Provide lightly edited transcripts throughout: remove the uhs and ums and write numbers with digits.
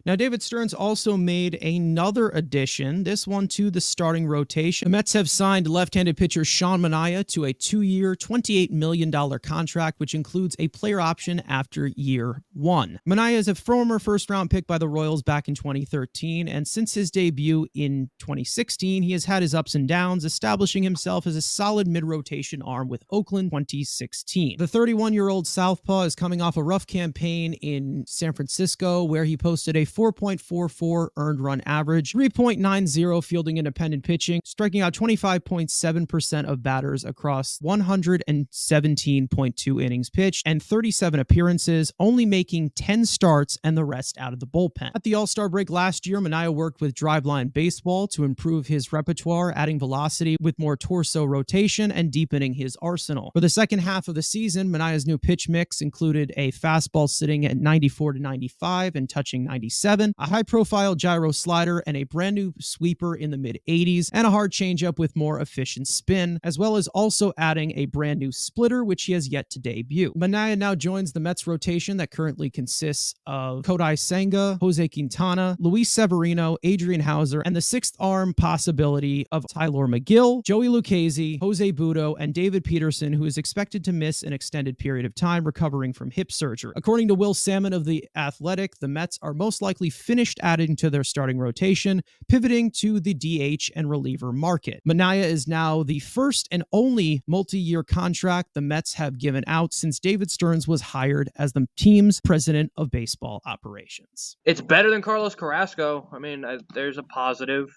Now, David Stearns also made another addition, this one to the starting rotation. The Mets have signed left-handed pitcher Sean Manaea to a 2-year, $28 million contract, which includes a player option after year one. Manaea is a former first-round pick by the Royals back in 2013, and since his debut in 2016, he has had his ups and downs, establishing himself as a solid mid-rotation arm with Oakland 2016. The 31-year-old Southpaw is coming off a rough campaign in San Francisco, where he posted a 4.44 earned run average, 3.90 fielding independent pitching, striking out 25.7% of batters across 117.2 innings pitched and 37 appearances, only making 10 starts and the rest out of the bullpen. At the All-Star break last year, Manaea worked with Driveline Baseball to improve his repertoire, adding velocity with more torso rotation and deepening his arsenal. For the second half of the season, Manaea's new pitch mix included a fastball sitting at 94 to 95 and touching 97, a high-profile gyro slider, and a brand new sweeper in the mid-80s, and a hard changeup with more efficient spin, as well as also adding a brand new splitter, which he has yet to debut. Manaea now joins the Mets rotation that currently consists of Kodai Senga, Jose Quintana, Luis Severino, Adrian Hauser, and the sixth arm possibility of Tyler McGill, Joey Lucchesi, Jose Budo, and David Peterson, who is expected to miss an extended period of time recovering from hip surgery. According to Will Salmon of The Athletic, the Mets are most likely finished adding to their starting rotation, pivoting to the DH and reliever market. Manaea is now the first and only multi-year contract the Mets have given out since David Stearns was hired as the team's president of baseball operations. It's better than Carlos Carrasco. I mean, there's a positive,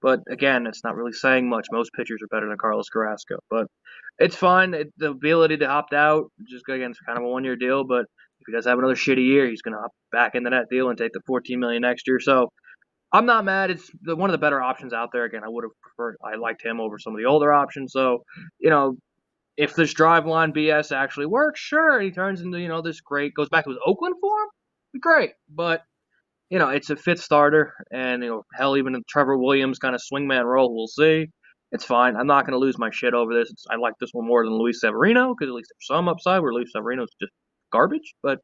but again, it's not really saying much. Most pitchers are better than Carlos Carrasco, but it's fine. The ability to opt out, just again, it's kind of a one-year deal, but if he does have another shitty year, he's going to opt back into that deal and take the $14 million next year. So I'm not mad. It's one of the better options out there. Again, I liked him over some of the older options. So, if this Driveline BS actually works, sure, he turns into, this great, goes back to his Oakland form, great. But, it's a fifth starter, and, hell, even in Trevor Williams kind of swingman role, we'll see. It's fine. I'm not going to lose my shit over this. I like this one more than Luis Severino, because at least there's some upside, where Luis Severino's just garbage, but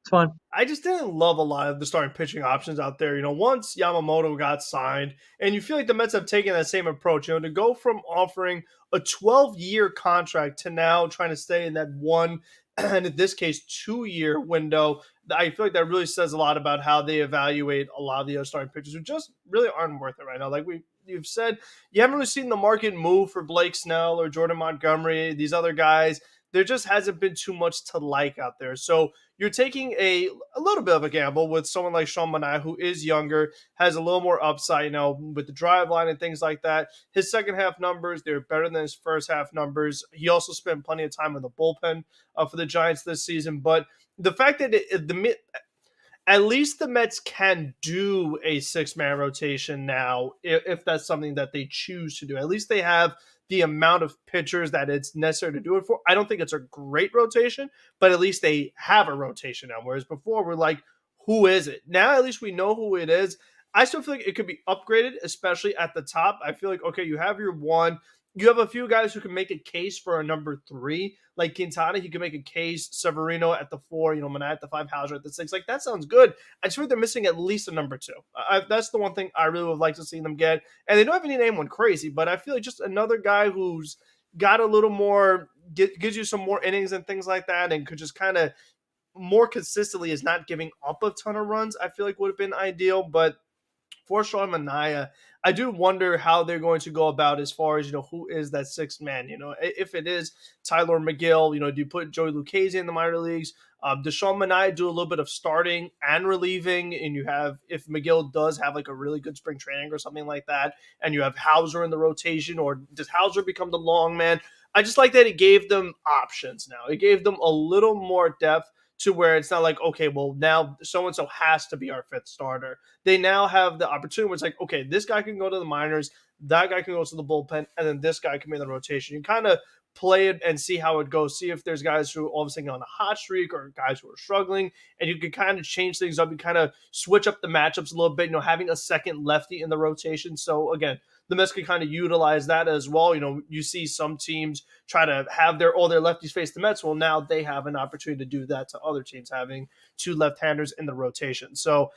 it's fine. I just didn't love a lot of the starting pitching options out there. Once Yamamoto got signed, and you feel like the Mets have taken that same approach, to go from offering a 12-year contract to now trying to stay in that one, and in this case, 2-year window. I feel like that really says a lot about how they evaluate a lot of the other starting pitchers who just really aren't worth it right now. Like you've said, you haven't really seen the market move for Blake Snell or Jordan Montgomery, these other guys. There just hasn't been too much to like out there. So you're taking a little bit of a gamble with someone like Sean Manaea, who is younger, has a little more upside, with the drive line and things like that. His second half numbers, they're better than his first half numbers. He also spent plenty of time in the bullpen for the Giants this season. But the fact that at least the Mets can do a 6-man rotation now, if that's something that they choose to do. At least they have the amount of pitchers that it's necessary to do it for. I don't think it's a great rotation, but at least they have a rotation now. Whereas before, we're like, who is it? Now, at least we know who it is. I still feel like it could be upgraded, especially at the top. I feel like, okay, you have your one. You have a few guys who can make a case for a number 3, like Quintana. He can make a case. Severino at the 4, Manaea at the 5, Hauser at the 6. Like, that sounds good. I just feel like they're missing at least a number 2. That's the one thing I really would like to see them get. And they don't have any name one crazy, but I feel like just another guy who's got a little more, gives you some more innings and things like that, and could just kind of more consistently is not giving up a ton of runs, I feel like would have been ideal. But for Sean Manaea, I do wonder how they're going to go about as far as, who is that sixth man. If it is Tyler McGill, do you put Joey Lucchesi in the minor leagues? Does Sean Manaea do a little bit of starting and relieving? And you have, if McGill does have like a really good spring training or something like that, and you have Hauser in the rotation, or does Hauser become the long man? I just like that it gave them options now. It gave them a little more depth to where it's not like, okay, well, now so-and-so has to be our 5th starter. They now have the opportunity where it's like, okay, this guy can go to the minors, that guy can go to the bullpen, and then this guy can be in the rotation. You kind of play it and see how it goes. See if there's guys who all of a sudden get on a hot streak or guys who are struggling, and you can kind of change things up. You kind of switch up the matchups a little bit, having a second lefty in the rotation. So, again, the Mets can kind of utilize that as well. You see some teams try to have all their lefties face the Mets. Well, now they have an opportunity to do that to other teams having two left-handers in the rotation. So,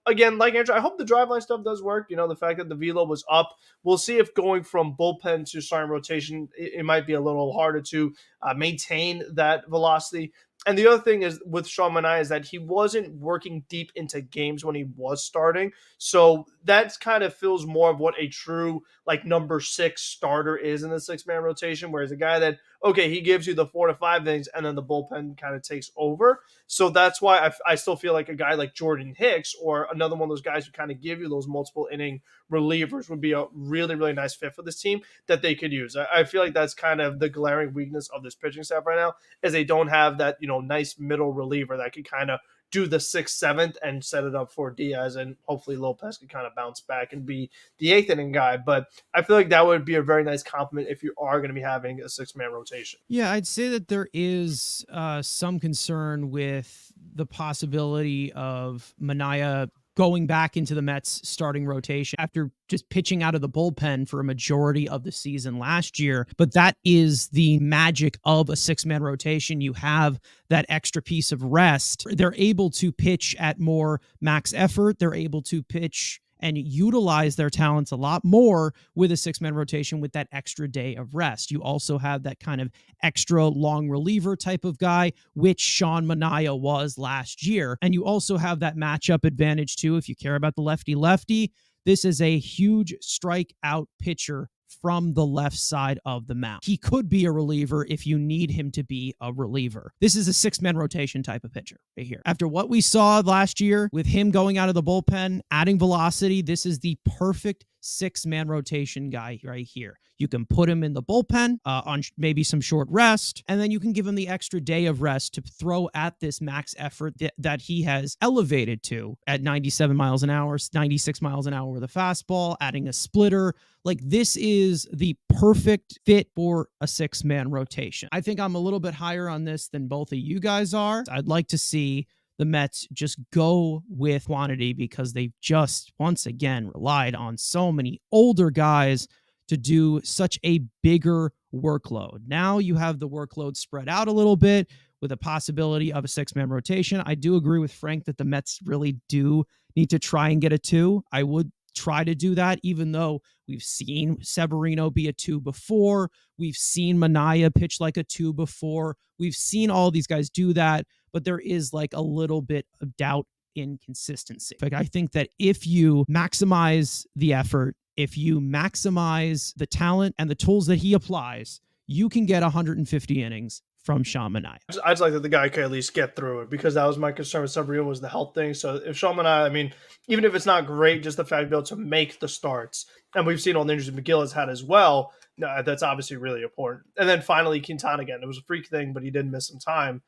again, like Andrew, I hope the driveline stuff does work. The fact that the velo was up, we'll see if going from bullpen to starting rotation, it might be a little harder to maintain that velocity. And the other thing is with Sean Manaea is that he wasn't working deep into games when he was starting. So that kind of feels more of what a true number 6 starter is in the 6-man rotation, whereas a guy that, okay, he gives you the 4 to 5 innings and then the bullpen kind of takes over. So that's why I still feel like a guy like Jordan Hicks or another one of those guys who kind of give you those multiple inning relievers would be a really, really nice fit for this team that they could use. I feel like that's kind of the glaring weakness of this pitching staff right now is they don't have that, nice middle reliever that could kind of do the 6th, 7th and set it up for Diaz, and hopefully Lopez could kind of bounce back and be the 8th inning guy. But I feel like that would be a very nice compliment if you are going to be having a 6-man rotation. Yeah, I'd say that there is some concern with the possibility of Manaea going back into the Mets starting rotation after just pitching out of the bullpen for a majority of the season last year. But that is the magic of a 6-man rotation. You have that extra piece of rest. They're able to pitch at more max effort. They're able to pitch and utilize their talents a lot more with a 6-man rotation with that extra day of rest. You also have that kind of extra long reliever type of guy, which Sean Manaea was last year. And you also have that matchup advantage too. If you care about the lefty-lefty, this is a huge strikeout pitcher from the left side of the mound. He could be a reliever if you need him to be a reliever. This is a 6-man rotation type of pitcher right here. After what we saw last year with him going out of the bullpen, adding velocity, this is the perfect 6-man rotation guy right here. You can put him in the bullpen on maybe some short rest, and then you can give him the extra day of rest to throw at this max effort that he has elevated to at 97 miles an hour, 96 miles an hour with a fastball, adding a splitter. Like, this is the perfect fit for a 6-man rotation. I think I'm a little bit higher on this than both of you guys are. I'd like to see the Mets just go with quantity because they've just, once again, relied on so many older guys to do such a bigger workload. Now you have the workload spread out a little bit with a possibility of a 6-man rotation. I do agree with Frank that the Mets really do need to try and get a 2. I would try to do that, even though we've seen Severino be a 2 before. We've seen Manaea pitch like a 2 before. We've seen all these guys do that, but there is like a little bit of doubt in consistency. Like, I think that if you maximize the effort, if you maximize the talent and the tools that he applies, you can get 150 innings from Sean Manaea. I just like that the guy could at least get through it, because that was my concern with Severino, was the health thing. So if Sean Manaea, even if it's not great, just the fact to be able to make the starts, and we've seen all the injuries McGill has had as well, that's obviously really important. And then finally Quintana again. It was a freak thing, but he did miss some time.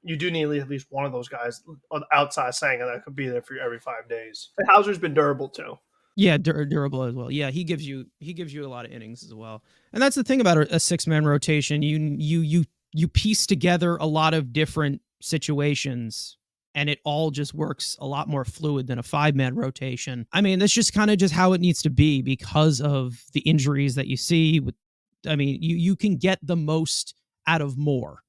You do need at least one of those guys outside Senga that could be there for you every 5 days. And Hauser's been durable too. Yeah, durable as well. Yeah, he gives you a lot of innings as well. And that's the thing about a 6-man rotation. You piece together a lot of different situations, and it all just works a lot more fluid than a 5-man rotation. That's just kind of just how it needs to be because of the injuries that you see. You can get the most out of more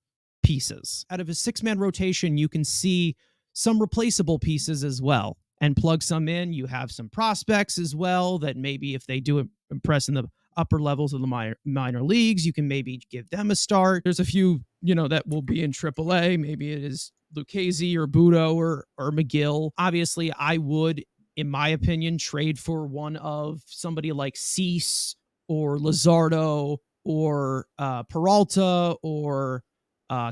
pieces. Out of a 6-man rotation, you can see some replaceable pieces as well and plug some in. You have some prospects as well that maybe if they do impress in the upper levels of the minor leagues, you can maybe give them a start. There's a few, that will be in AAA. Maybe it is Lucchesi or Budo or McGill. Obviously, I would, in my opinion, trade for one of somebody like Cease or Luzardo or Peralta or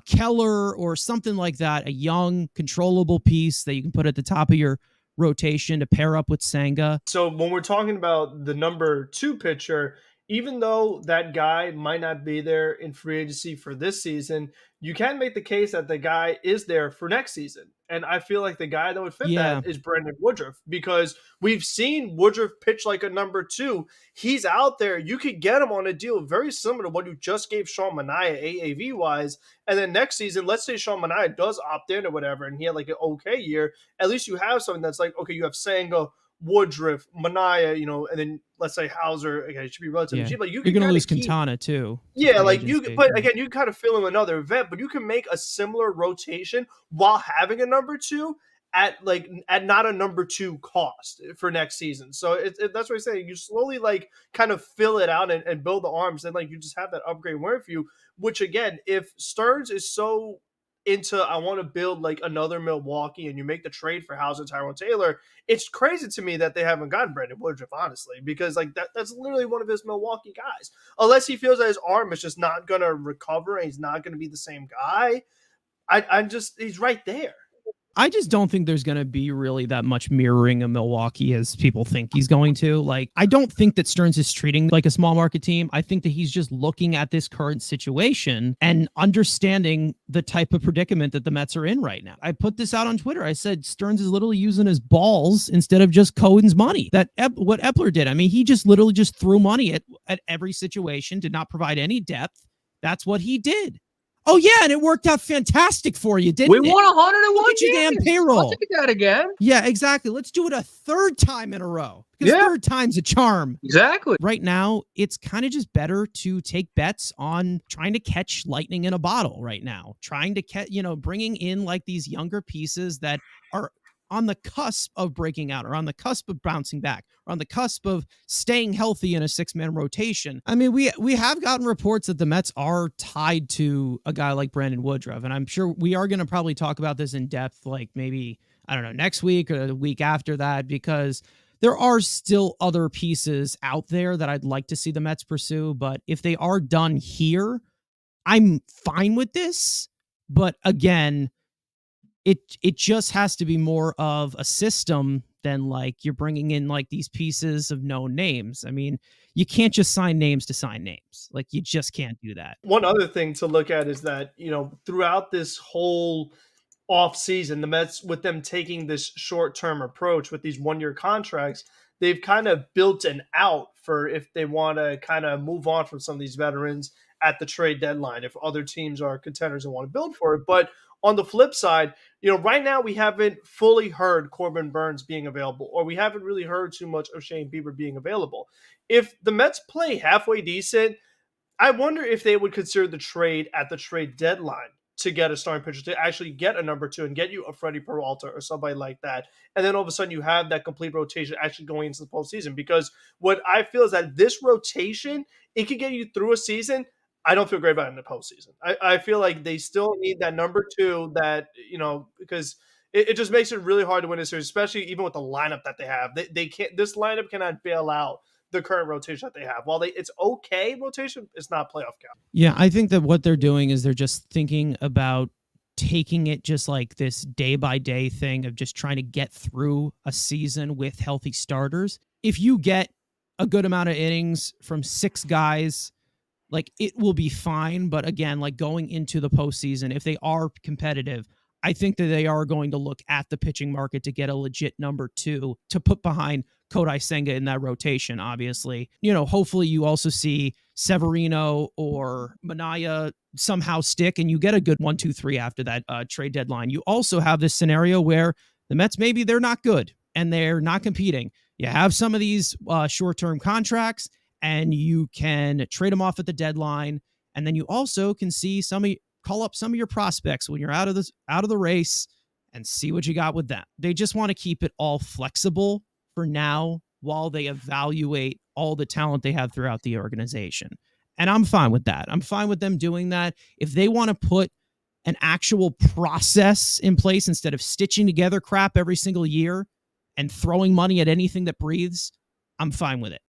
Keller or something like that. A young, controllable piece that you can put at the top of your rotation to pair up with Senga. So when we're talking about the number 2 pitcher, even though that guy might not be there in free agency for this season, you can make the case that the guy is there for next season. And I feel like the guy that would fit that is Brandon Woodruff, because we've seen Woodruff pitch like a number 2. He's out there. You could get him on a deal very similar to what you just gave Sean Manaea AAV-wise. And then next season, let's say Sean Manaea does opt in or whatever, and he had like an okay year. At least you have something that's like, okay, you have Senga, Woodruff, Manaea, and then let's say Hauser, again, it should be relatively cheap. Like you You're can going to kind lose of keep, Quintana too. yeah, free like agency. but again, you kind of fill in another event, but you can make a similar rotation while having a number two at not a number two cost for next season. So that's what I'm saying. You slowly like kind of fill it out and build the arms, and like you just have that upgrade wearing for you. Which again, if Stearns is so into I want to build like another Milwaukee, and you make the trade for House and Tyrone Taylor, it's crazy to me that they haven't gotten Brandon Woodruff, honestly, because like that's literally one of his Milwaukee guys. Unless he feels that his arm is just not gonna recover and he's not gonna be the same guy. He's right there. I just don't think there's going to be really that much mirroring of Milwaukee as people think he's going to. Like, I don't think that Stearns is treating like a small market team. I think that he's just looking at this current situation and understanding the type of predicament that the Mets are in right now. I put this out on Twitter. I said Stearns is literally using his balls instead of just Cohen's money. What Epler did. I mean, he just literally just threw money at every situation, did not provide any depth. That's what he did. Oh, yeah, and it worked out fantastic for you, didn't it? We won 101 Look at your damn payroll. I'll take that again. Yeah, exactly. Let's do it a third time in a row. Because third time's a charm. Exactly. Right now, it's kind of just better to take bets on trying to catch lightning in a bottle right now. Trying to catch, bringing in like these younger pieces that are on the cusp of breaking out, or on the cusp of bouncing back, or on the cusp of staying healthy in a 6-man rotation. I mean, we have gotten reports that the Mets are tied to a guy like Brandon Woodruff, and I'm sure we are going to probably talk about this in depth, like maybe, I don't know, next week or the week after that, because there are still other pieces out there that I'd like to see the Mets pursue. But if they are done here, I'm fine with this. But again, it just has to be more of a system than like you're bringing in like these pieces of known names. I mean, you can't just sign names to sign names. Like, you just can't do that. One other thing to look at is that, throughout this whole off season, the Mets, with them taking this short-term approach with these 1-year contracts, they've kind of built an out for if they want to kind of move on from some of these veterans at the trade deadline, if other teams are contenders and want to build for it. But on the flip side, right now we haven't fully heard Corbin Burns being available, or we haven't really heard too much of Shane Bieber being available. If the Mets play halfway decent, I wonder if they would consider the trade at the trade deadline to get a starting pitcher, to actually get a number two and get you a Freddie Peralta or somebody like that. And then all of a sudden you have that complete rotation actually going into the postseason. Because what I feel is that this rotation, it could get you through a season. I don't feel great about it in the postseason. I feel like they still need that number two that, because it just makes it really hard to win a series, especially even with the lineup that they have. They can't, this lineup cannot bail out the current rotation that they have. While it's okay rotation, it's not playoff count. Yeah, I think that what they're doing is they're just thinking about taking it just like this day by day thing of just trying to get through a season with healthy starters. If you get a good amount of innings from 6 guys, like, it will be fine. But again, like, going into the postseason, if they are competitive, I think that they are going to look at the pitching market to get a legit number two to put behind Kodai Senga in that rotation, obviously. Hopefully you also see Severino or Manaea somehow stick and you get a good 1, 2, 3 after that trade deadline. You also have this scenario where the Mets, maybe they're not good and they're not competing. You have some of these short-term contracts and you can trade them off at the deadline. And then you also can see call up some of your prospects when you're out of the race and see what you got with them. They just want to keep it all flexible for now while they evaluate all the talent they have throughout the organization. And I'm fine with that. I'm fine with them doing that. If they want to put an actual process in place instead of stitching together crap every single year and throwing money at anything that breathes, I'm fine with it.